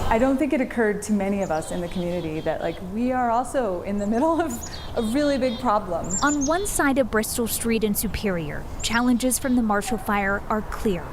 I don't think it occurred to many of us in the community that we are also in the middle of a really big problem. On one side of Bristol Street in Superior, challenges from the Marshall Fire are clear.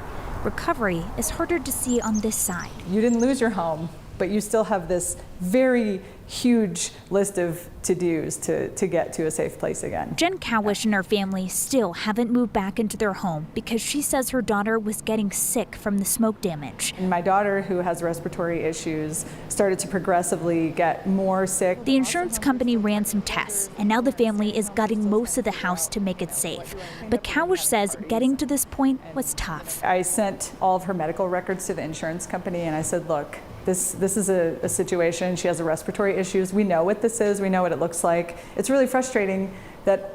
Recovery is harder to see on this side. You didn't lose your home, but you still have this very huge list of to-dos to get to a safe place again. Jen Cowish and her family still haven't moved back into their home because she says her daughter was getting sick from the smoke damage. And my daughter, who has respiratory issues, started to progressively get more sick. The insurance company ran some tests, and now the family is gutting most of the house to make it safe. But Cowish says getting to this point was tough. I sent all of her medical records to the insurance company, and I said, look, this is a situation. She has respiratory issues. We know what this is. We know what it looks like. It's really frustrating that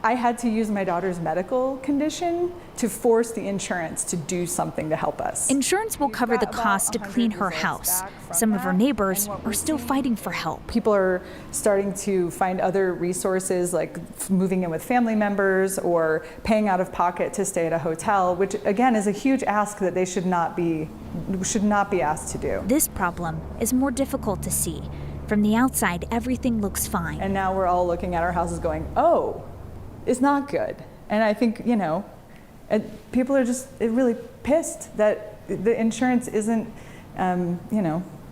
I had to use my daughter's medical condition to force the insurance to do something to help us. Insurance will cover the cost to clean her house. Some of her neighbors are still fighting for help. People are starting to find other resources, like moving in with family members or paying out of pocket to stay at a hotel, which again is a huge ask that they should not be asked to do. This problem is more difficult to see. From the outside, everything looks fine. And now we're all looking at our houses going, oh, it's not good. And I think, people are just really pissed that the insurance isn't,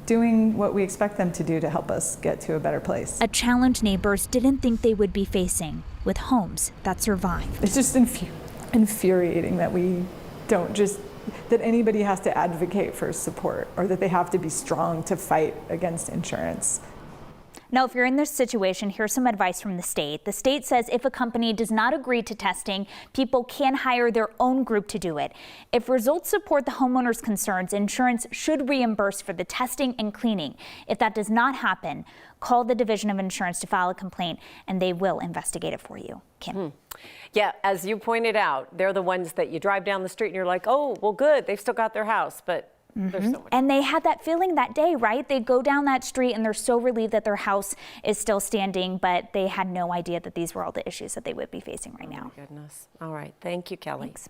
doing what we expect them to do to help us get to a better place. A challenge neighbors didn't think they would be facing with homes that survive. It's just infuriating that that anybody has to advocate for support or that they have to be strong to fight against insurance. Now, if you're in this situation, here's some advice from the state. The state says if a company does not agree to testing, people can hire their own group to do it. If results support the homeowner's concerns, insurance should reimburse for the testing and cleaning. If that does not happen, call the Division of Insurance to file a complaint, and they will investigate it for you. Kim. Yeah, as you pointed out, they're the ones that you drive down the street and you're like, oh, well, good, they've still got their house, but there's so much. And they had that feeling that day, right? They go down that street and they're so relieved that their house is still standing, but they had no idea that these were all the issues that they would be facing right now. Oh my goodness. All right. Thank you, Kelly. Thanks.